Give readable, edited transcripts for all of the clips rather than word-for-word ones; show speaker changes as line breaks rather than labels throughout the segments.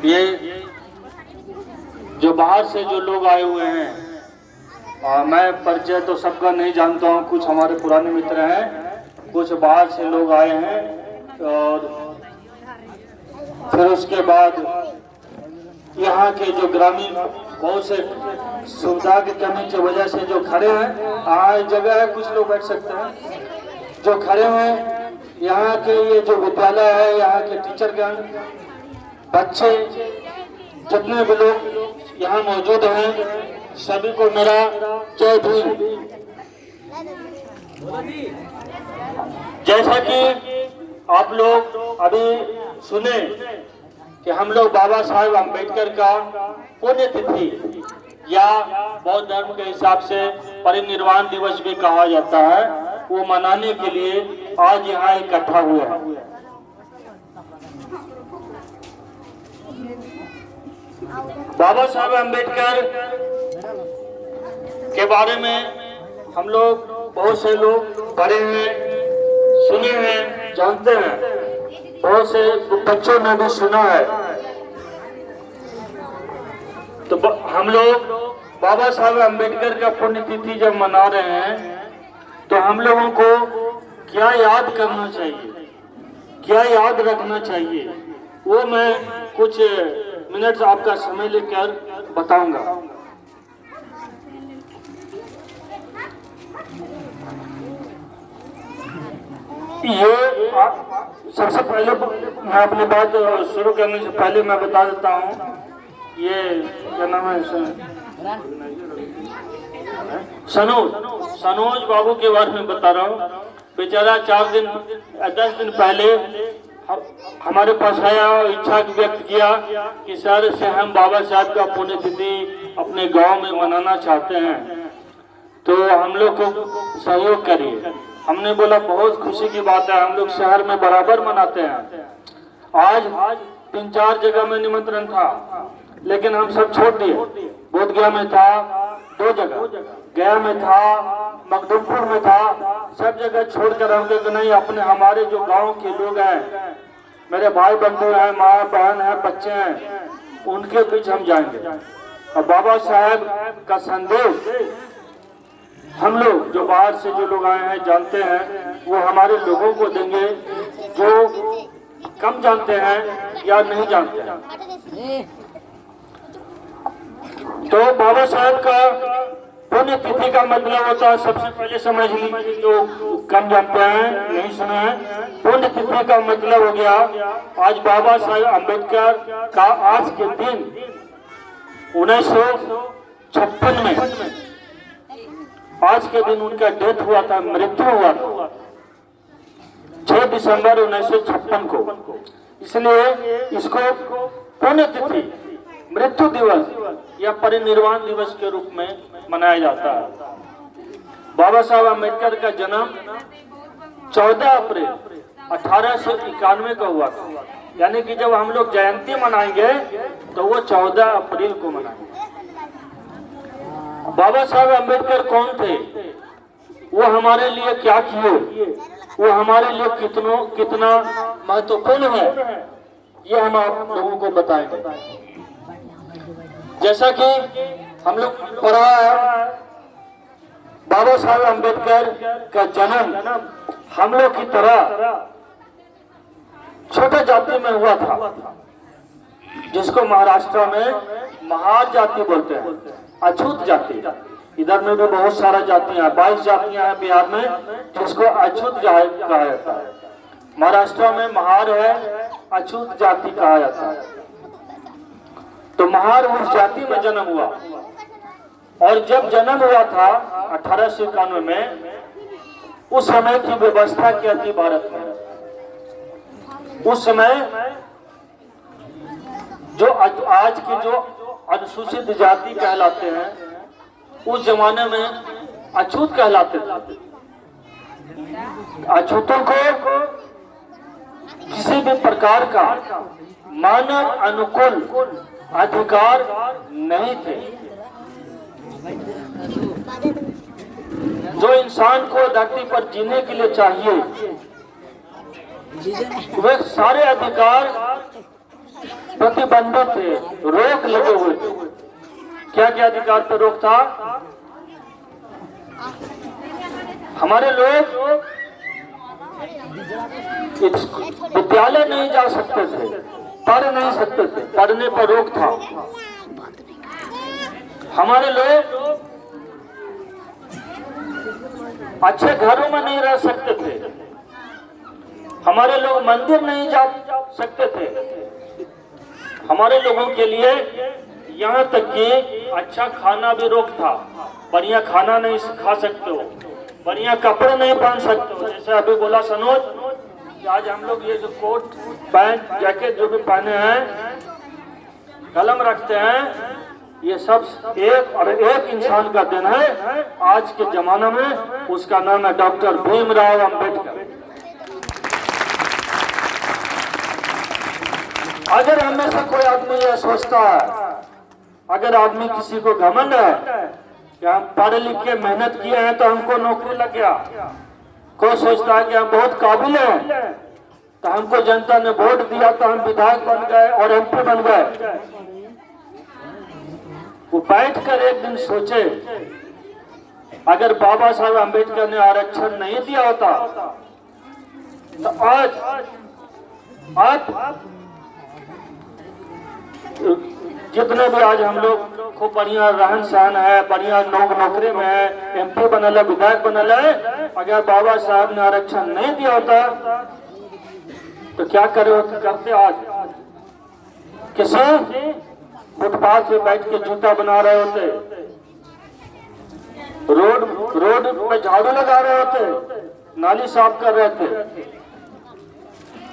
ये जो बाहर से जो लोग आए हुए हैं, मैं परिचय तो सबका नहीं जानता हूँ, कुछ हमारे पुराने मित्र हैं, कुछ बाहर से लोग आए हैं, और फिर उसके बाद यहाँ के जो ग्रामीण बहुत से सुविधा की कमी की वजह से जो खड़े हैं, जगह है कुछ लोग बैठ सकते हैं, जो खड़े हैं यहाँ के ये जो विद्यालय है, यहाँ के टीचरगण, बच्चे, जितने भी लोग यहाँ मौजूद हैं, सभी को मेरा जय भीम। जैसा कि आप लोग अभी सुने कि हम लोग बाबा साहेब अम्बेडकर का पुण्यतिथि या बौद्ध धर्म के हिसाब से परिनिर्वाण दिवस भी कहा जाता है, वो मनाने के लिए आज यहाँ इकट्ठा हुए हैं। बाबा साहेब अम्बेडकर के बारे में हम लोग बहुत से लोग पढ़े हैं, सुने हैं, जानते हैं, बहुत से बच्चों ने भी सुना है। तो हम लोग बाबा साहेब अम्बेडकर का पुण्यतिथि जब मना रहे हैं तो हम लोगों को क्या याद करना चाहिए, क्या याद रखना चाहिए, वो मैं कुछ मिनट आपका समय लेकर बताऊंगा। ये सबसे पहले मैं अपनी बात शुरू करने से पहले मैं बता देता हूँ, ये क्या नाम है, सनोज बाबू के बारे में बता रहा हूँ। बेचारा 10 दिन पहले हमारे पास आया और इच्छा व्यक्त किया कि सर से हम बाबा साहब का पुण्यतिथि अपने गांव में मनाना चाहते हैं, तो हम लोग को सहयोग करिए। हमने बोला बहुत खुशी की बात है, हम लोग शहर में बराबर मनाते हैं। आज 3-4 जगह में निमंत्रण था, लेकिन हम सब छोड़ दिए। बोधगया में था 2 जगह, गया में था, मखदुमपुर में था, सब जगह छोड़कर हम लोग नहीं, अपने हमारे जो गांव के लोग हैं, मेरे भाई बंधु हैं, माँ बहन है, बच्चे हैं, उनके बीच हम जाएंगे और बाबा साहेब का संदेश हम लोग जो बाहर से जो लोग आए हैं जानते हैं, वो हमारे लोगों को देंगे जो कम जानते हैं या नहीं जानते हैं। तो बाबा साहेब का पुण्यतिथि का मतलब होता है, सबसे पहले समझ लीजिए जो कम जानते हैं, नहीं सुना है, पुण्यतिथि का मतलब हो गया आज बाबा साहेब अम्बेडकर का आज के दिन 1956 में आज के दिन उनका डेथ हुआ था, मृत्यु हुआ था 6 दिसंबर 1956 को। इसलिए इसको पुण्यतिथि, मृत्यु दिवस या परिनिर्वाण दिवस के रूप में मनाया जाता है। बाबा साहब अम्बेडकर का जन्म 14 अप्रैल 1891 का हुआ था, यानी कि जब हम लोग जयंती मनाएंगे तो वो 14 अप्रैल को मनाएंगे। बाबा साहब अम्बेडकर कौन थे, वो हमारे लिए क्या किए, वो हमारे लिए कितना महत्वपूर्ण है, ये हम आप लोगों को बताएंगे। जैसा कि हम लोग पढ़ा है, बाबा साहब अम्बेडकर का जन्म हम लोग की तरह छोटे जाति में हुआ था, जिसको महाराष्ट्र में महार जाति बोलते हैं, अछूत जाति। इधर में भी बहुत सारा जातियां हैं, 22 जातियां हैं बिहार में, जिसको अछूत कहा जाता है। महाराष्ट्र में महार है, अछूत जाति कहा जाता है। तो महार उस जाति में जन्म हुआ, और जब जन्म हुआ था 1891 में, उस समय की व्यवस्था क्या थी भारत में, उस समय जो आज की जो अनुसूचित जाति कहलाते हैं, उस जमाने में अछूत कहलाते थे। अछूतों को किसी भी प्रकार का मानव अनुकूल अधिकार नहीं थे। जो इंसान को धरती पर जीने के लिए चाहिए, वे सारे अधिकार प्रतिबंधित थे, रोक लगे हुए थे। क्या क्या अधिकार पर रोक था? हमारे लोग विद्यालय नहीं जा सकते थे, पढ़ नहीं सकते थे, पढ़ने पर रोक था। हमारे लोग अच्छे घरों में नहीं रह सकते थे, हमारे लोग मंदिर नहीं जा सकते थे। हमारे लोगों के लिए यहाँ तक कि अच्छा खाना भी रोक था। बढ़िया खाना नहीं खा सकते हो, बढ़िया कपड़े नहीं पहन सकते हो। जैसे अभी बोला सनोज कि आज हम लोग ये जो कोट पैंट जैकेट जो भी पहने हैं, कलम रखते हैं, ये सब एक इंसान का दिन है आज के जमाना में। उसका नाम है डॉक्टर भीमराव अंबेडकर। अगर हमें से कोई आदमी यह सोचता है, अगर आदमी किसी को घमंड है कि हम पढ़े लिख के मेहनत किए हैं तो हमको नौकरी लग गया, कोई सोचता है कि हम बहुत काबिल हैं तो हमको जनता ने वोट दिया तो हम विधायक बन गए और एमपी बन गए, वो बैठ कर एक दिन सोचे, अगर बाबा साहब अम्बेडकर ने आरक्षण नहीं दिया होता तो आज जितने भी आज हम लोग खूब बढ़िया रहन सहन है, बढ़िया नौकरी में है, एमपी बनल है, विधायक बनल है, अगर बाबा साहब ने आरक्षण नहीं दिया होता तो क्या करते? आज किसी फुटपाथ पे बैठ के जूता बना रहे होते, रोड पे झाड़ू लगा रहे होते, नाली साफ कर रहे थे,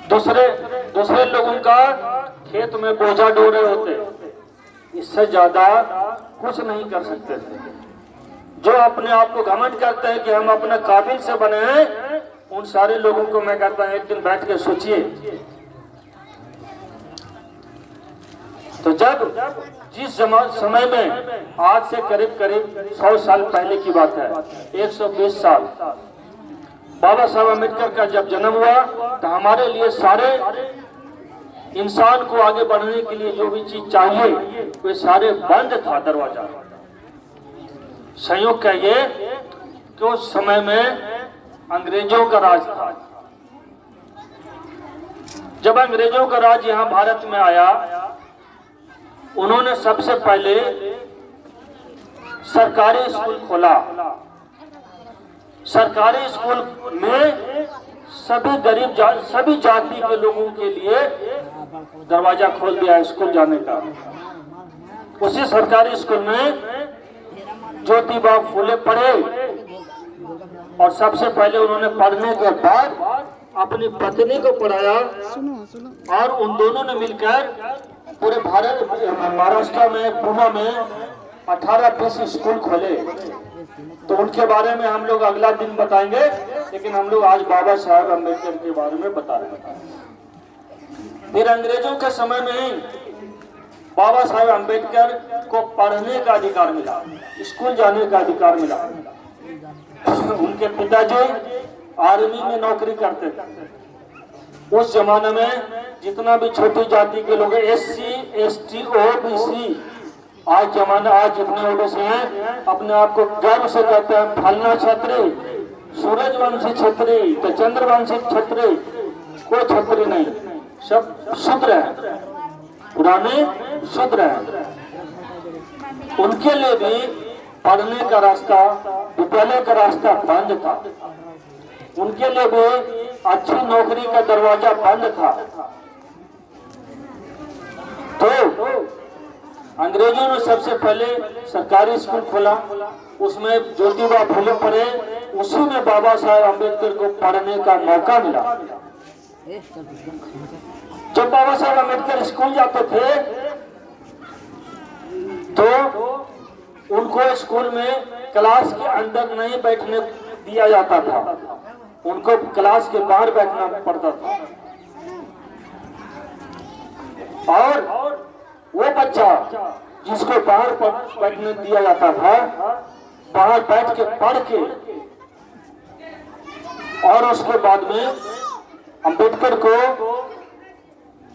दूसरे लोगों का खेत में बोझा ढो रहे होते। इससे ज्यादा कुछ नहीं कर सकते थे। जो अपने आप को घमंड करते हैं कि हम अपने काबिल से बने हैं, उन सारे लोगों को मैं कहता हूं एक दिन बैठ के सोचिए। तो जब जिस समय में आज से करीब 100 साल पहले की बात है, 120 साल, बाबा साहब अम्बेडकर का जब जन्म हुआ तो हमारे लिए सारे इंसान को आगे बढ़ने के लिए जो भी चीज चाहिए वे सारे बंद था दरवाजा। संयोग कहिए कि उस समय में अंग्रेजों का राज था। जब अंग्रेजों का राज यहाँ भारत में आया, उन्होंने सबसे पहले सरकारी स्कूल खोला। सरकारी स्कूल में सभी जाति के लोगों के लिए दरवाजा खोल दिया स्कूल जाने का। उसी सरकारी स्कूल में ज्योतिबा फूले पढ़े और सबसे पहले उन्होंने पढ़ने के बाद अपनी पत्नी को पढ़ाया और उन दोनों ने मिलकर पूरे भारत महाराष्ट्र में पुणे में 18-20 स्कूल खोले। तो उनके बारे में हम लोग अगला दिन बताएंगे, लेकिन हम लोग आज बाबा साहब अम्बेडकर के बारे में बता रहे हैं। फिर अंग्रेजों के समय में ही बाबा साहब अम्बेडकर को पढ़ने का अधिकार मिला, स्कूल जाने का अधिकार मिला। उनके पिताजी आर्मी में नौकरी करते थे। उस जमाने में जितना भी छोटी जाति के लोग SC, ST, OBC, आज जितने ओबीसी हैं अपने आप को गर्व से कहते हैं फलना छत्री, सूरजवंशी छत्री, तो चंद्रवंशी छत्री, कोई छत्री नहीं, सब शूद्र हैं, पुराने शूद्र हैं। उनके लिए भी पढ़ने का रास्ता, विद्यालय का रास्ता बंद था। उनके लिए भी अच्छी नौकरी का दरवाजा बंद था। तो अंग्रेजों ने सबसे पहले सरकारी स्कूल खोला, उसमें ज्योतिबा फूले पढ़े, उसी में बाबा साहब अम्बेडकर को पढ़ने का मौका मिला। जब बाबा साहब अम्बेडकर स्कूल जाते थे तो उनको स्कूल में क्लास के अंदर नहीं बैठने दिया जाता था, उनको क्लास के बाहर बैठना पड़ता था। और वो बच्चा जिसको बाहर बैठने दिया जाता था, बाहर बैठ के पढ़ के और उसके बाद में अम्बेडकर को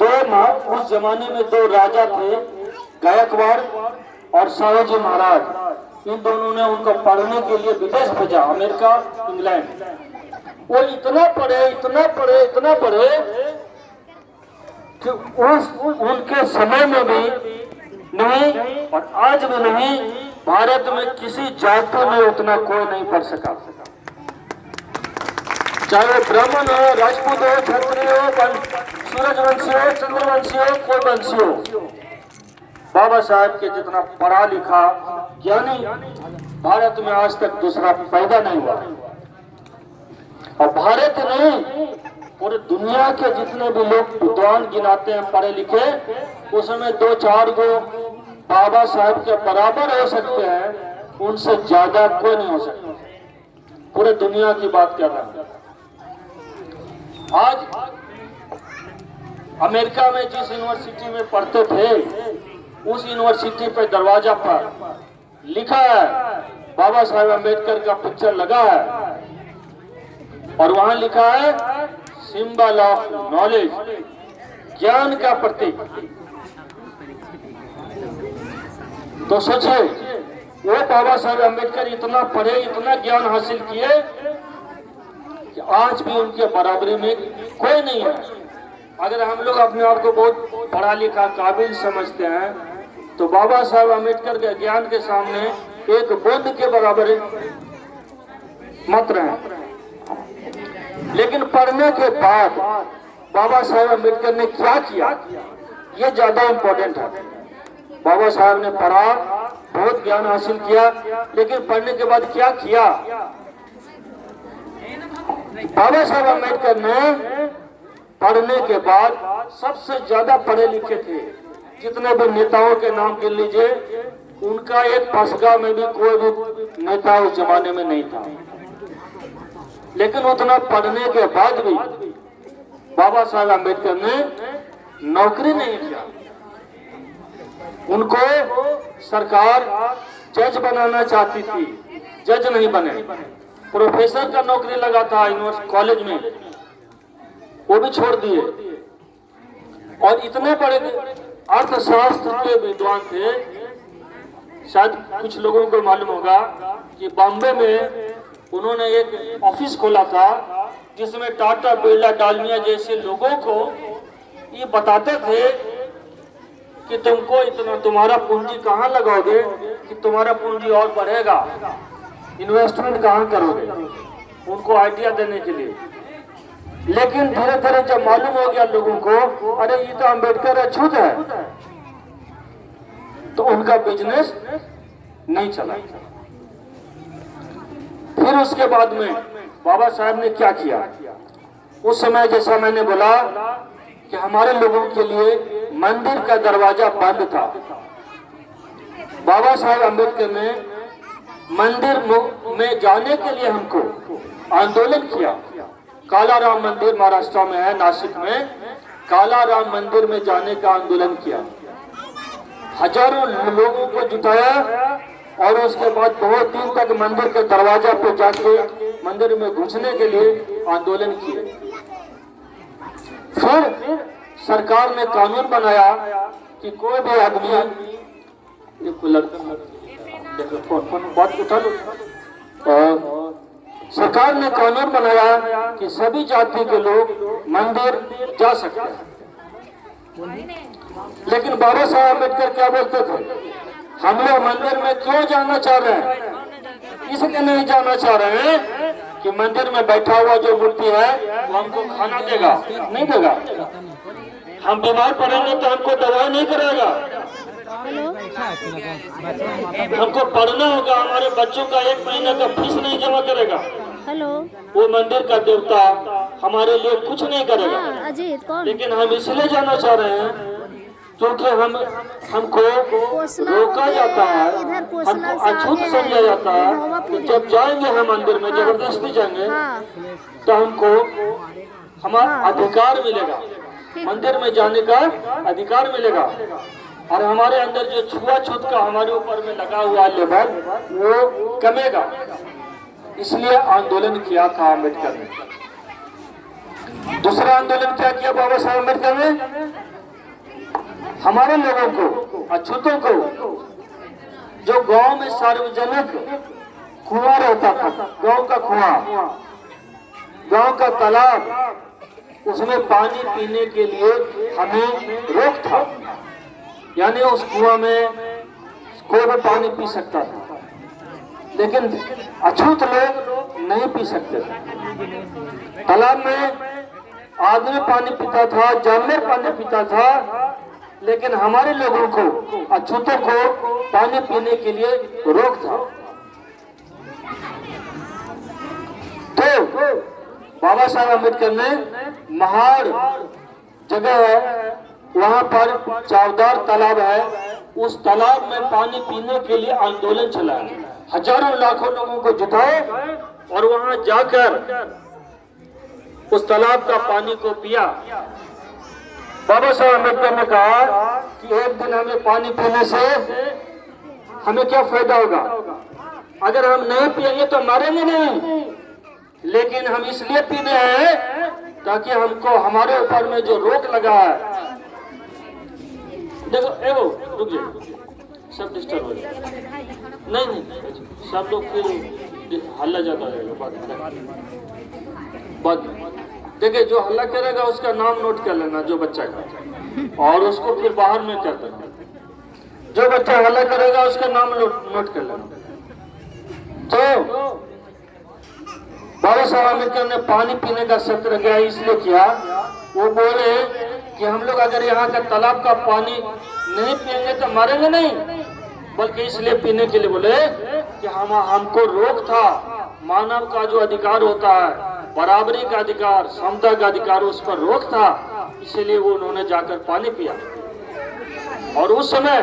2 उस जमाने में दो राजा थे, गायकवाड़ और शाहजी महाराज। इन दोनों ने उनको पढ़ने के लिए विदेश भेजा, अमेरिका, इंग्लैंड। वो इतना पढ़े कि उनके समय में भी नहीं और आज भी नहीं, भारत में किसी जाति में उतना कोई नहीं पढ़ सका। चाहे ब्राह्मण हो, राजपूत हो, क्षत्रिय हो, सूरजवंशी हो, चंद्रवंशी हो, कोई वंशी हो, बाबा साहब के जितना पढ़ा लिखा ज्ञानी भारत में आज तक दूसरा पैदा नहीं हुआ। और भारत नहीं, पूरे दुनिया के जितने भी लोग विद्वान गिनाते हैं पढ़े लिखे, उसमें 2-4 गो बाबा साहब के बराबर हो सकते हैं, उनसे ज्यादा कोई नहीं हो सकता। पूरे दुनिया की बात कर रहे हैं। आज अमेरिका में जिस यूनिवर्सिटी में पढ़ते थे, उस यूनिवर्सिटी पे दरवाजा पर लिखा है बाबा साहेब अम्बेडकर का पिक्चर लगा है, और वहां लिखा है सिंबल ऑफ नॉलेज, ज्ञान का प्रतीक। तो सोचिए, वो बाबा साहेब अम्बेडकर इतना पढ़े, इतना ज्ञान हासिल किए कि आज भी उनके बराबरी में कोई नहीं है। अगर हम लोग अपने आप को बहुत पढ़ा लिखा काबिल समझते हैं, तो बाबा साहेब अम्बेडकर के ज्ञान के सामने एक बूंद के बराबर मत रहे। लेकिन पढ़ने के बाद बाबा साहेब अम्बेडकर ने क्या किया, ये ज्यादा इंपॉर्टेंट है। बाबा साहेब ने पढ़ा, बहुत ज्ञान हासिल किया, लेकिन पढ़ने के बाद क्या किया? बाबा साहेब अम्बेडकर ने पढ़ने के बाद सबसे ज्यादा पढ़े लिखे थे, जितने भी नेताओं के नाम गिन लीजिए, उनका एक पसगा में भी कोई भी नेता उस जमाने में नहीं था। लेकिन उतना पढ़ने के बाद भी बाबा साहेब अम्बेडकर ने नौकरी नहीं किया। उनको सरकार जज बनाना चाहती थी, जज नहीं बने। प्रोफेसर का नौकरी लगा था यूनिवर्सिटी कॉलेज में, वो भी छोड़ दिए। और इतने बड़े अर्थशास्त्र के विद्वान थे, शायद कुछ लोगों को मालूम होगा कि बॉम्बे में उन्होंने एक ऑफिस खोला था, जिसमें टाटा, बिरला, डालमिया जैसे लोगों को ये बताते थे कि तुमको इतना, तुम्हारा पूंजी कहाँ लगाओगे कि तुम्हारा पूंजी और बढ़ेगा, इन्वेस्टमेंट कहाँ करोगे, उनको आइडिया देने के लिए। लेकिन धीरे धीरे जब मालूम हो गया लोगों को, अरे ये तो अम्बेडकर अछूत है, तो उनका बिजनेस नहीं चला। फिर उसके बाद में बाबा साहब ने क्या किया? उस समय जैसा मैंने बोला कि हमारे लोगों के लिए मंदिर का दरवाजा बंद था। बाबा साहब अम्बेडकर ने मंदिर में जाने के लिए हमको आंदोलन किया। काला राम मंदिर महाराष्ट्र में है, नासिक में काला राम मंदिर में जाने का आंदोलन किया। हजारों लोगों को जुटाया और उसके बाद बहुत दिन तक मंदिर के दरवाजा पे जाके मंदिर में घुसने के लिए आंदोलन किए। फिर सरकार ने कानून बनाया कि कोई भी आदमी, बात उठा लो, सरकार ने कानून बनाया कि सभी जाति के लोग मंदिर जा सकते हैं। लेकिन बाबा साहब अम्बेडकर क्या बोलते थे? हम लोग मंदिर में क्यों जाना चाह रहे हैं? इसलिए नहीं जाना चाह रहे हैं कि मंदिर में बैठा हुआ जो मूर्ति है वो हमको खाना देगा, नहीं देगा। हम बीमार पड़ेंगे तो हमको दवाई नहीं करेगा। हमको पढ़ना होगा, हमारे बच्चों का 1 महीने का फीस नहीं जमा करेगा। वो मंदिर का देवता हमारे लिए कुछ नहीं करेगा। लेकिन हम इसलिए जाना चाह रहे हैं क्योंकि हमको रोका जाता है, हमको अछूत समझा जाता है कि जब जाएंगे हम मंदिर में, जबरदस्ती जाएंगे तो हमको हमारा अधिकार मिलेगा, मंदिर में जाने का अधिकार मिलेगा। और हमारे अंदर जो छुआछूत का हमारे ऊपर में लगा हुआ लेबल वो कमेगा। इसलिए आंदोलन किया था अम्बेडकर ने। दूसरा आंदोलन क्या किया बाबा साहब अम्बेडकर ने? हमारे लोगों को, अछूतों को, जो गांव में सार्वजनिक कुआं रहता था, गांव का कुआं, गांव का तालाब, उसमें पानी पीने के लिए हमें रोक था, यानी उस कुआं में कोई भी पानी पी सकता था, लेकिन अछूत लोग नहीं पी सकते थे। तालाब में आदमी पानी पीता था, जानवर पानी पीता था, लेकिन हमारे लोगों को, अछूतों को पानी पीने के लिए रोक था। तो बाबा साहब अम्बेडकर ने महाड़ जगह है, वहां पर चावदार तालाब है, उस तालाब में पानी पीने के लिए आंदोलन चलाया। हजारों लाखों लोगों को जुटाए और वहां जाकर उस तालाब का पानी को पिया। बाबा साहब अम्बेडकर ने कहा कि एक दिन हमें पानी पीने से हमें क्या फायदा होगा, अगर हम नहीं पिएंगे तो मरेंगे नहीं, लेकिन हम इसलिए पीने हैं ताकि हमको, हमारे ऊपर में जो रोक लगा है, देखो एगो रुक जाइए, सब डिस्टर्ब हो जाए, नहीं सब लोग फिर हल्ला ज्यादा रहेगा। बात देखिए, जो हल्ला करेगा उसका नाम नोट कर लेना, जो बच्चा का, और उसको फिर बाहर में कर देना। जो बच्चा हल्ला करेगा उसका नाम नोट कर लेना। तो बाबा साहब अम्बेडकर ने पानी पीने का सत्याग्रह इसलिए किया, वो बोले कि हम लोग अगर यहाँ का तालाब का पानी नहीं पिएंगे तो मरेंगे नहीं, बल्कि इसलिए पीने के लिए बोले कि हमको रोक था, मानव का जो अधिकार होता है, बराबरी का अधिकार, समता का अधिकार, उस पर रोक था, इसलिए वो उन्होंने जाकर पानी पिया। और उस समय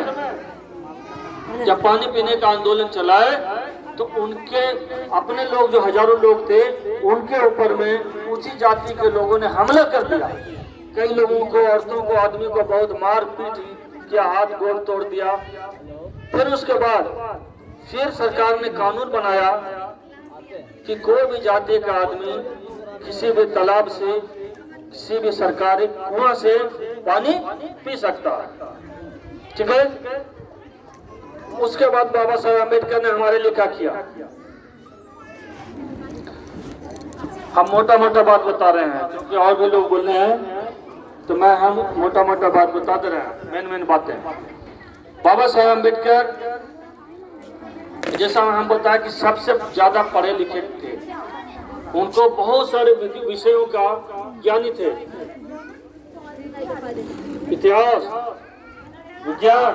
जब पानी पीने का आंदोलन चलाए तो उनके अपने लोग, जो हजारों लोग थे, उनके ऊपर में ऊंची जाति के लोगों ने हमला कर दिया। कई लोगों को, औरतों को, आदमी को बहुत मार पीट किया, हाथ गोड़ तोड़ दिया। फिर उसके बाद फिर सरकार ने कानून बनाया कि कोई भी जाति का आदमी किसी भी तालाब से, किसी भी सरकारी कुआं से पानी पी सकता है। ठीक है। उसके बाद बाबा साहब अम्बेडकर ने हमारे लिए क्या किया, हम मोटा मोटा बात बता रहे हैं क्योंकि और भी लोग बोल रहे हैं, तो हम मोटा मोटा बात बताते रहे हैं, मेन बातें। बाबा साहब अम्बेडकर, जैसा हम बताया कि सबसे ज्यादा पढ़े लिखे थे, उनको बहुत सारे विषयों का ज्ञानी थे, इतिहास, विज्ञान,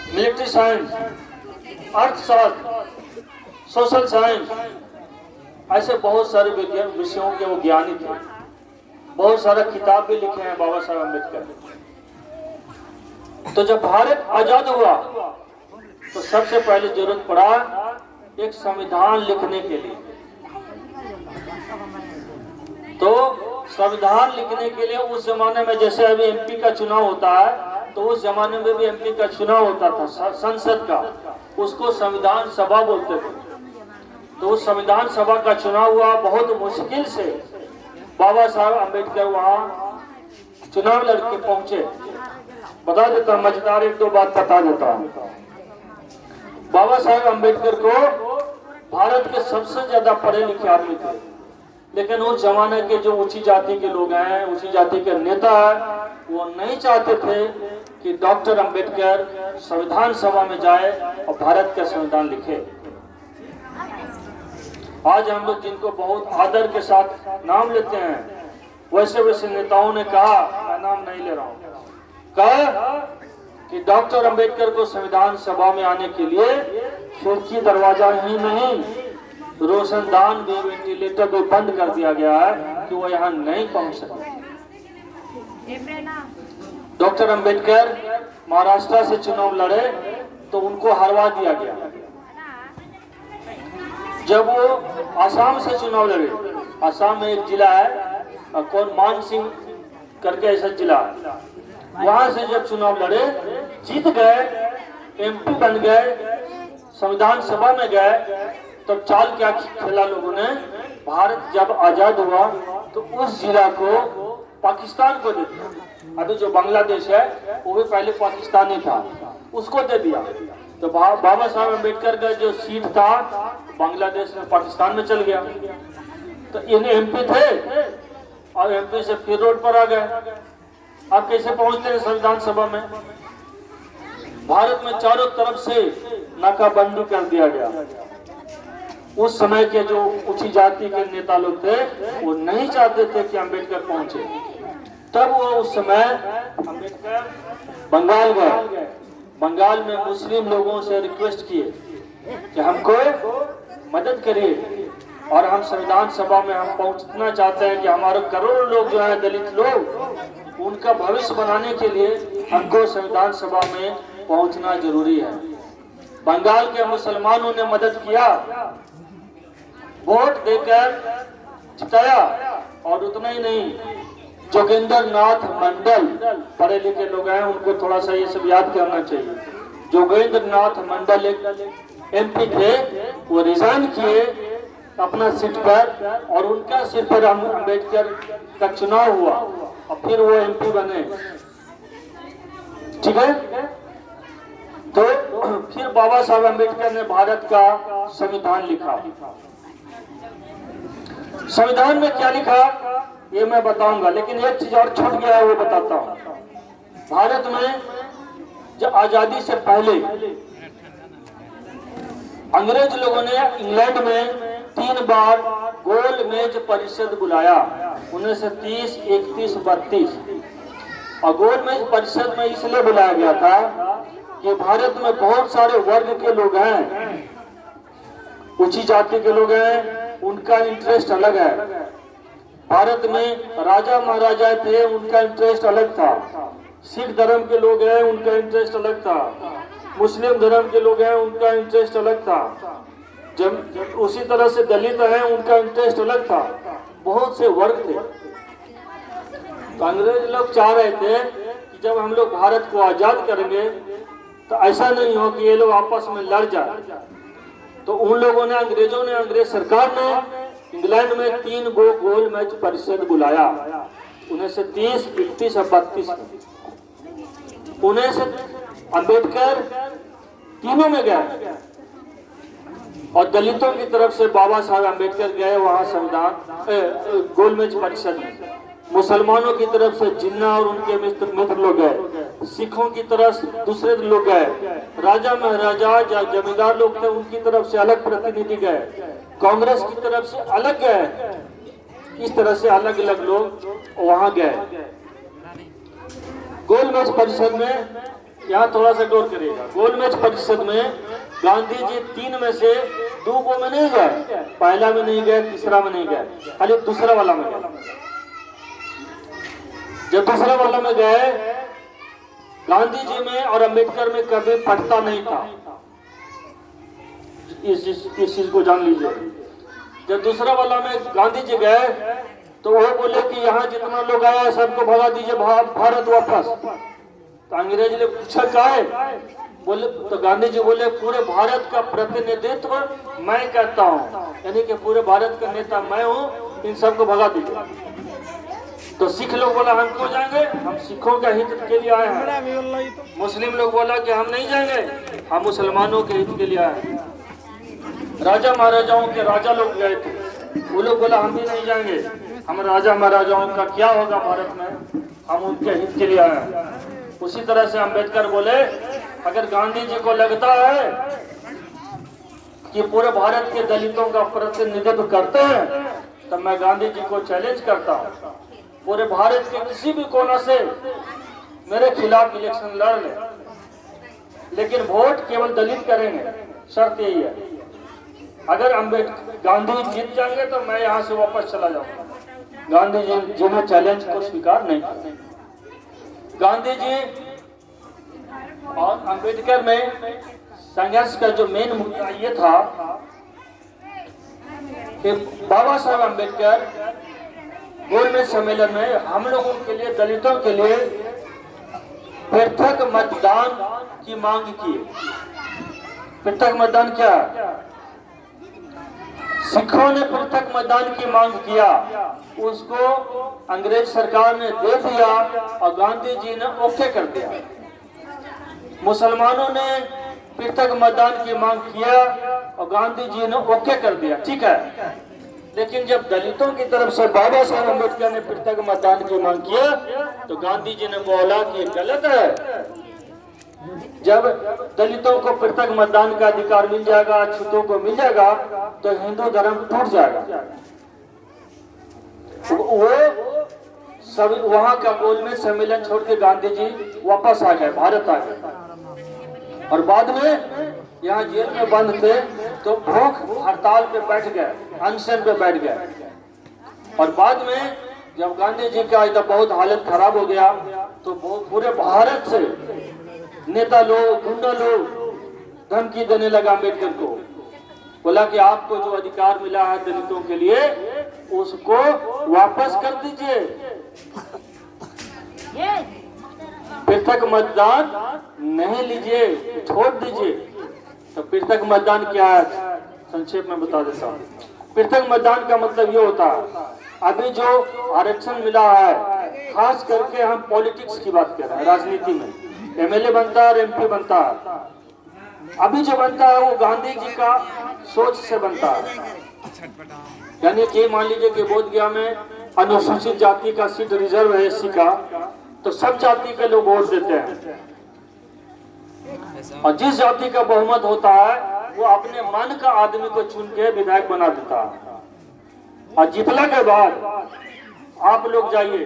मिलिट्री साइंस, अर्थशास्त्र, सोशल साइंस, ऐसे बहुत सारे विषयों के वो ज्ञानी थे। बहुत सारा किताब भी लिखे हैं बाबा साहब अम्बेडकर। तो जब भारत आजाद हुआ तो सबसे पहले जरूरत पड़ा एक संविधान लिखने के लिए। तो संविधान लिखने के लिए उस जमाने में, जैसे अभी एमपी का चुनाव होता है, तो उस जमाने में भी एमपी का चुनाव होता था, संसद का, उसको संविधान सभा बोलते थे। तो उस संविधान सभा का चुनाव हुआ, बहुत मुश्किल से बाबा साहब अम्बेडकर वहां चुनाव लड़के पहुंचे। बता देता, मजेदार एक दो बात बता देता हूं। बाबा साहब अम्बेडकर को भारत के सबसे ज्यादा पढ़े लिखे आदमी थे, लेकिन उस जमाने के जो ऊंची जाति के लोग हैं, ऊंची जाति के नेता है, वो नहीं चाहते थे कि डॉक्टर अम्बेडकर संविधान सभा में जाए और भारत का संविधान लिखे। आज हम लोग जिनको बहुत आदर के साथ नाम लेते हैं, वैसे वैसे नेताओं ने कहा, मैं नाम नहीं ले रहा हूं, कहा कि डॉक्टर अम्बेडकर को संविधान सभा में आने के लिए खिड़की दरवाजा ही नहीं, रोशनदान भी, वेंटिलेटर भी बंद कर दिया गया है कि वो यहाँ नहीं पहुंच सके। डॉक्टर अम्बेडकर महाराष्ट्र से चुनाव लड़े तो उनको हरवा दिया गया। जब वो आसाम से चुनाव लड़े, आसाम में एक जिला है, कौन, मान सिंह करके ऐसा जिला है, वहां से जब चुनाव लड़े, जीत गए, एमपी बन गए, संविधान सभा में गए, तो चाल क्या खेला लोगों ने, भारत जब आजाद हुआ तो उस जिला को पाकिस्तान को दे दिया। अभी जो बांग्लादेश है वो भी पहले पाकिस्तानी था, उसको दे दिया। तो बाबा साहब अम्बेडकर का जो सीट था बांग्लादेश में, पाकिस्तान में चल गया। तो इन एमपी थे और एमपी से फिर रोड पर आ गए। आप कैसे पहुंचते हैं संविधान सभा में? भारत में चारों तरफ से नाकाबंदी कर दिया गया। उस समय के जो ऊंची जाति के नेता लोग थे वो नहीं चाहते थे कि अम्बेडकर पहुंचे। तब वो उस समय अम्बेडकर बंगाल गए। बंगाल में मुस्लिम लोगों से रिक्वेस्ट किए कि हमको मदद करिए और हम संविधान सभा में हम पहुंचना चाहते हैं कि हमारे करोड़ों लोग जो है दलित लोग, उनका भविष्य बनाने के लिए हमको संविधान सभा में पहुंचना जरूरी है। बंगाल के मुसलमानों ने मदद किया, वोट देकर जिताया। और उतना ही नहीं, जोगिंदर नाथ मंडल, पढ़े लिखे लोग हैं उनको थोड़ा सा ये सब याद करना चाहिए। जोगिंदर नाथ मंडल एक एमपी थे, वो रिजाइन किए अपना सीट पर और उनका सीट पर अम्बेडकर का चुनाव हुआ और फिर वो एमपी बने। ठीक है, तो फिर बाबा साहब अम्बेडकर ने भारत का संविधान लिखा। संविधान में क्या लिखा ये मैं बताऊंगा, लेकिन एक चीज और छूट गया है वो बताता हूं। भारत में जब आजादी से पहले अंग्रेज लोगों ने इंग्लैंड में 3 बार गोल मेज परिषद बुलाया, 1930, 31, 32। और गोल मेज परिषद में इसलिए बुलाया गया था कि भारत में बहुत सारे वर्ग के लोग हैं, ऊंची जाति के लोग हैं, उनका इंटरेस्ट अलग है। भारत में राजा महाराजा थे, उनका इंटरेस्ट अलग था। सिख धर्म के लोग हैं, उनका इंटरेस्ट अलग था। मुस्लिम धर्म के लोग हैं, उनका इंटरेस्ट अलग था। जब उसी तरह से दलित हैं, उनका इंटरेस्ट अलग था। बहुत से वर्ग थे। तो अंग्रेज लोग चाह रहे थे कि जब हम लोग भारत को आजाद करेंगे तो ऐसा नहीं हो कि ये लोग आपस में लड़ जाए। तो उन लोगों ने, अंग्रेजों ने, अंग्रेज सरकार ने इंग्लैंड में 3 गोल मेज परिषद बुलाया, 1930, 31 और 32 में। उन्हें से अम्बेडकर तीनों में गए और दलितों की तरफ से बाबा साहब अम्बेडकर गए वहां संविधान गोल मेज परिषद में। मुसलमानों की तरफ से जिन्ना और उनके मित्र लोग गए, सिखों की तरफ दूसरे लोग गए, राजा महाराजा जमींदार लोग थे उनकी तरफ से अलग प्रतिनिधि गए, कांग्रेस की तरफ से अलग गए। इस तरह से अलग अलग लोग वहां गए। गोल मेज परिषद में यहाँ थोड़ा सा गौर करिएगा। गोल मेज परिषद में गांधी जी 3 में से 2 को में नहीं गए, पहला में नहीं गए, तीसरा में नहीं गए, खाली दूसरा वाला में गए। जब दूसरा वाला में गए, गांधी जी में और अम्बेडकर में कभी पटता नहीं था। इस चीज को जान लीजिए। जब दूसरा वाला में गांधी जी गए तो वो बोले कि यहाँ जितना लोग आया सबको भगा दीजिए, भारत वापस। तो अंग्रेज ने पूछा क्या है, बोले तो गांधी जी बोले पूरे भारत का प्रतिनिधित्व मैं करता हूँ, यानी कि पूरे भारत का नेता मैं हूँ, इन सबको भगा दीजिए। तो सिख लोग बोला हम क्यों जाएंगे, हम सिखों के हित के लिए आए हैं। मुस्लिम लोग बोला कि हम नहीं जाएंगे, हम मुसलमानों के हित के लिए आए हैं। राजा महाराजाओं के राजा लोग गए थे, वो लोग बोला हम भी नहीं जाएंगे, हम राजा महाराजाओं का क्या होगा भारत में, हम उनके हित के लिए आए हैं। उसी तरह से अम्बेडकर बोले अगर गांधी जी को लगता है कि पूरे भारत के दलितों का प्रतिनिधित्व करते हैं तो मैं गांधी जी को चैलेंज करता हूँ, पूरे भारत के किसी भी कोना से मेरे खिलाफ इलेक्शन लड़ ले, लेकिन वोट केवल दलित करेंगे। शर्त यही है, अगर गांधी जीत जाएंगे तो मैं यहाँ से वापस चला जाऊंगा। गांधी जी ने चैलेंज को स्वीकार नहीं किया। गांधी जी और अम्बेडकर में संघर्ष का जो मेन मुद्दा ये था कि बाबा साहब अम्बेडकर गोल मेज सम्मेलन में हम लोगों के लिए, दलितों के लिए पृथक मतदान की मांग की। पृथक मतदान क्या है? सिखों ने पृथक मतदान की मांग किया, उसको अंग्रेज सरकार ने दे दिया और गांधी जी ने ओके कर दिया। मुसलमानों ने पृथक मतदान की मांग किया और गांधी जी ने ओके कर दिया, ठीक है। लेकिन जब दलितों की तरफ से बाबा साहब अम्बेडकर ने पृथक मतदान की मांग किया तो गांधी जी ने बोला कि गलत है। जब दलितों को पृथक मतदान का अधिकार मिल जाएगा, अछूतों को मिल जाएगा, तो हिंदू धर्म टूट जाएगा। वो सब वहां का गोलमेज सम्मेलन छोड़ के गांधी जी वापस आ गए, भारत आ गए। और बाद में यहाँ जेल में बंद थे तो भूख हड़ताल पे बैठ गए, अनशन पे बैठ गए। और बाद में जब गांधी जी का इधर बहुत हालत खराब हो गया तो पूरे भारत से नेता लोग, गुंडा लोग धमकी देने लगा अम्बेडकर को, बोला कि आपको जो अधिकार मिला है दलितों के लिए उसको वापस कर दीजिए, पृथक मतदान नहीं लीजिए, छोड़ दीजिए। तो पृथक मतदान क्या है, संक्षेप में बता देता हूँ। पृथक मतदान का मतलब ये होता है, अभी जो आरक्षण मिला है, खास करके हम पॉलिटिक्स की बात कर रहे हैं, राजनीति में एमएलए बनता है और एमपी बनता है। अभी जो बनता है वो गांधी जी का सोच से बनता है। यानी कि मान लीजिए कि बोध गया में अनुसूचित जाति का सीट रिजर्व है एससी का, तो सब जाति के लोग वोट देते हैं और जिस जाति का बहुमत होता है वो अपने मन का आदमी को चुन के विधायक बना देता है। और जीतने के बाद आप लोग जाइए,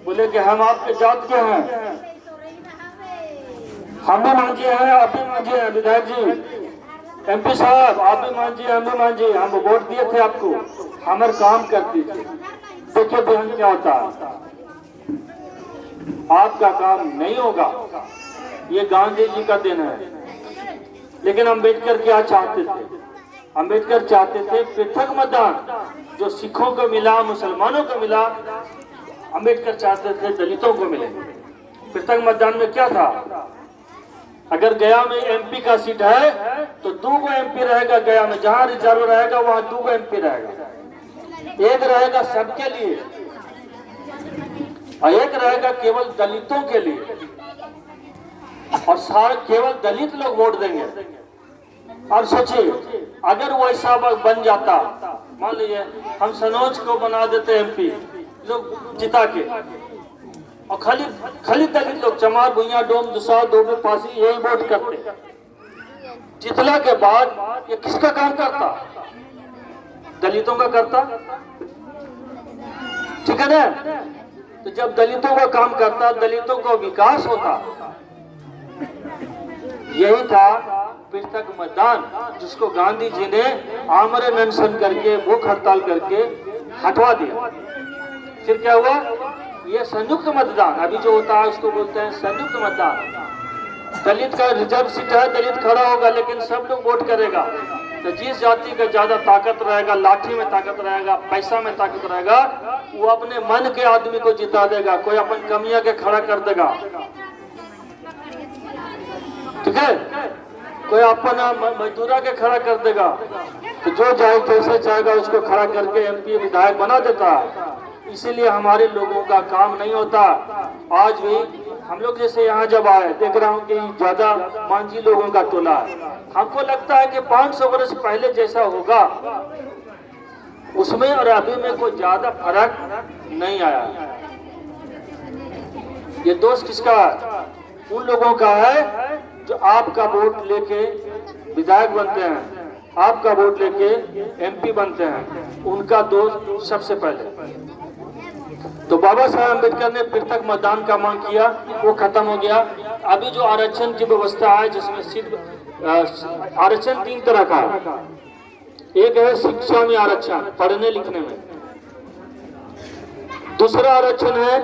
बोले कि हम आपके जात के हैं, हम भी मांझिए हैं, आप भी मांझिए हैं, विधायक जी, एमपी साहब आप भी मांझिए, हम भी मांझिए, हम वोट दिए थे आपको, हमारे काम कर दीजिए। देखिए बहन क्या होता है, आपका काम नहीं होगा, ये गांधी जी का दिन है। लेकिन अम्बेडकर क्या चाहते थे, अम्बेडकर चाहते थे पृथक मतदान, जो सिखों को मिला, मुसलमानों को मिला, अम्बेडकर चाहते थे दलितों को मिले। पृथक मतदान में क्या था, अगर गया में एमपी का सीट है तो 2 एमपी रहेगा गया में, जहां रिजर्व रहेगा वहां 2 एमपी रहेगा, एक रहेगा सबके लिए और एक रहेगा केवल दलितों के लिए, और सारे केवल दलित लोग वोट देंगे। और सोचिए अगर वो ऐसा बन जाता, मान लीजिए हम सनोज को बना देते एमपी लोग जिता के, और खाली दलित लोग चमार, भुइया, डोम, दुसा, दोबे, पासी यही वोट करते, जितने के बाद ये किसका काम करता, दलितों का करता, ठीक है ना। तो जब दलितों का काम करता, दलितों का विकास होता, यही था पृथक मतदान, जिसको गांधी जी ने आमरण अनशन करके, भूख हड़ताल करके हटवा दिया। फिर क्या हुआ, ये संयुक्त मतदान अभी जो होता है उसको बोलते हैं संयुक्त मतदान। दलित का रिजर्व सीट है, दलित खड़ा होगा लेकिन सब लोग वोट करेगा, तो जिस जाति का ज्यादा ताकत रहेगा, लाठी में ताकत रहेगा, पैसा में ताकत रहेगा, वो अपने मन के आदमी को जिता देगा, कोई अपन कमियां के खड़ा कर देगा, ठीक है, कोई अपना मजदूरा के खड़ा कर देगा, तो जो जाए जैसे चाहेगा उसको खड़ा करके एमपी विधायक बना देता है। इसीलिए हमारे लोगों का काम नहीं होता। आज भी हम लोग जैसे यहाँ जब आए, देख रहा हूँ कि ज्यादा मांझी लोगों का टोला है। हमको लगता है कि 500 वर्ष पहले जैसा होगा उसमें और अभी में कोई ज्यादा फर्क नहीं आया। ये दोष किसका है, उन लोगों का है जो आपका वोट लेके विधायक बनते हैं, आपका वोट लेके एमपी बनते हैं, उनका दोष सबसे पहले। तो बाबा साहब अम्बेडकर ने पृथक मतदान का मांग किया, वो खत्म हो गया। अभी जो आरक्षण की व्यवस्था है, जिसमें सिर्फ आरक्षण 3 तरह का है। एक है शिक्षा में आरक्षण, पढ़ने लिखने में। दूसरा आरक्षण है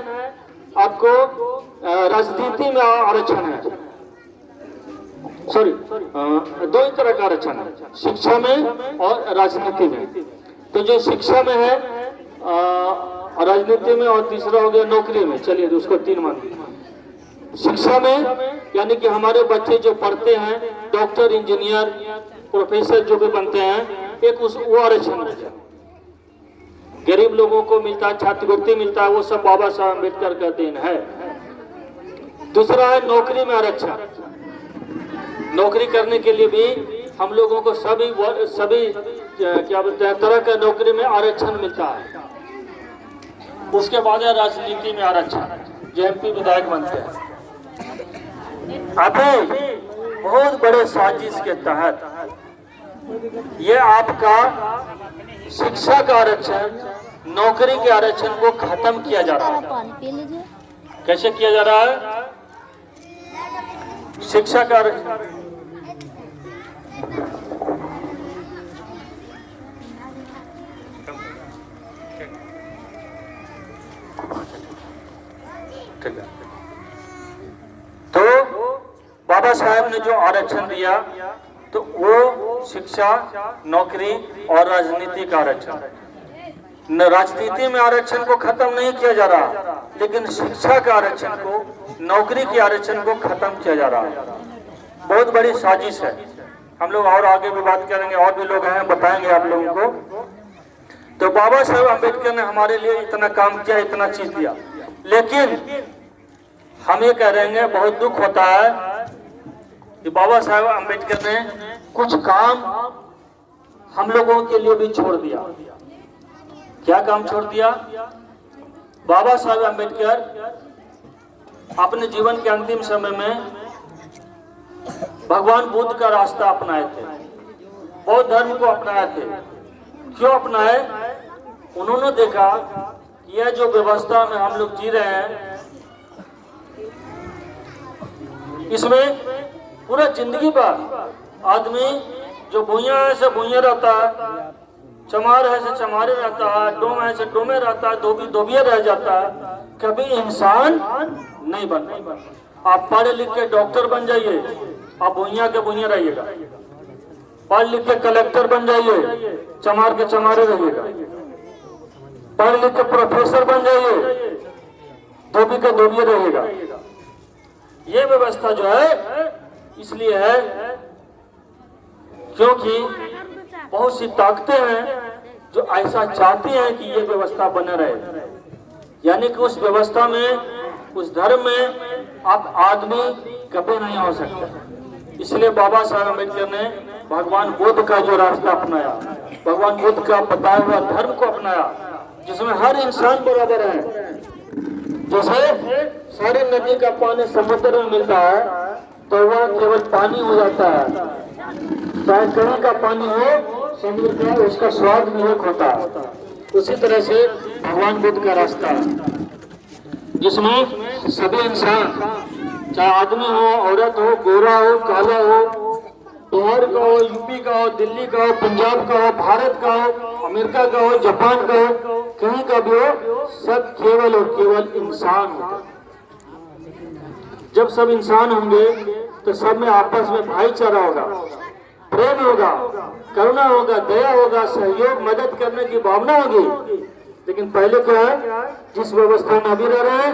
आपको राजनीति में आरक्षण है, सॉरी 2 ही तरह का आरक्षण है, शिक्षा में और राजनीति में। तो जो शिक्षा में है राजनीति में, और तीसरा हो गया नौकरी में, चलिए उसको 3 मान लीजिए। शिक्षा में यानी कि हमारे बच्चे जो पढ़ते हैं, डॉक्टर, इंजीनियर, प्रोफेसर जो भी बनते हैं, एक वो आरक्षण मिल जाए, गरीब लोगों को मिलता है, छात्रवृत्ति मिलता है, वो सब बाबा साहब अम्बेडकर का देन है। दूसरा है नौकरी में आरक्षण। नौकरी करने के लिए भी हम लोगों को सभी क्या बोलते हैं तरह का नौकरी में आरक्षण मिलता है। उसके बाद है राजनीति में आरक्षण, जो MP विधायक बनते हैं। अभी बहुत बड़े साजिश के तहत ये आपका शिक्षा का आरक्षण, नौकरी के आरक्षण को खत्म किया जा रहा है। कैसे किया जा रहा है? शिक्षा का आरक्षण ठीक है। तो बाबा साहब ने जो आरक्षण दिया तो वो शिक्षा, नौकरी और राजनीति का आरक्षण। राजनीति में आरक्षण को खत्म नहीं किया जा रहा, लेकिन शिक्षा का आरक्षण को, नौकरी के आरक्षण को खत्म किया जा रहा है। बहुत बड़ी साजिश है। हम लोग और आगे भी बात करेंगे, और भी लोग हैं, बताएंगे आप लोगों को। तो बाबा साहब अम्बेडकर ने हमारे लिए इतना काम किया, इतना चीज दिया, लेकिन हम ये कह रहे हैं, बहुत दुख होता है कि बाबा साहब अम्बेडकर ने कुछ काम हम लोगों के लिए भी छोड़ दिया। क्या काम छोड़ दिया? बाबा साहब अम्बेडकर अपने जीवन के अंतिम समय में भगवान बुद्ध का रास्ता अपनाए थे, बौद्ध धर्म को अपनाए थे। क्यों अपनाए? उन्होंने देखा कि यह जो व्यवस्था में हम लोग जी रहे हैं, इसमें पूरा जिंदगी भर आदमी जो भूया है से भूया रहता है, चमार है से चमारे रहता है, डोम है से डोमे रहता है, धोबी धोबिया रह जाता है, कभी इंसान नहीं बनता। आप पढ़ लिख के डॉक्टर बन जाइए, आप भूया के भूया रहिएगा। पढ़ लिख के कलेक्टर बन जाइए, चमार के चमारे रहिएगा। पढ़ लिख के प्रोफेसर बन जाइए, धोबी के धोबिया रहिएगा। ये व्यवस्था जो है इसलिए है क्योंकि बहुत सी ताकतें हैं जो ऐसा चाहती हैं कि ये व्यवस्था बने रहे, यानी कि उस व्यवस्था में, उस धर्म में आप आदमी कभी नहीं हो सकते। इसलिए बाबा साहब अम्बेडकर ने भगवान बुद्ध का जो रास्ता अपनाया, भगवान बुद्ध का बताया हुआ धर्म को अपनाया, जिसमें हर इंसान बराबर है। जैसे सारी नदी का पानी समुद्र में मिलता है तो वह केवल पानी हो जाता है, चाहे कहीं का पानी हो समुद्र का, उसका स्वाद भी एक होता है। उसी तरह से भगवान बुद्ध का रास्ता है, जिसमें सभी इंसान, चाहे आदमी हो, औरत हो, गोरा हो, काला हो, बिहार का हो, यूपी का हो, दिल्ली का हो, पंजाब का हो, भारत का हो, अमेरिका का हो, जापान का हो, कहीं का भी हो, सब केवल और केवल इंसान होता है। जब सब इंसान होंगे तो सब में आपस में भाईचारा होगा, प्रेम होगा, करुणा होगा, दया होगा, सहयोग, मदद करने की भावना होगी। लेकिन पहले क्या है, जिस व्यवस्था में अभी रह रहे हैं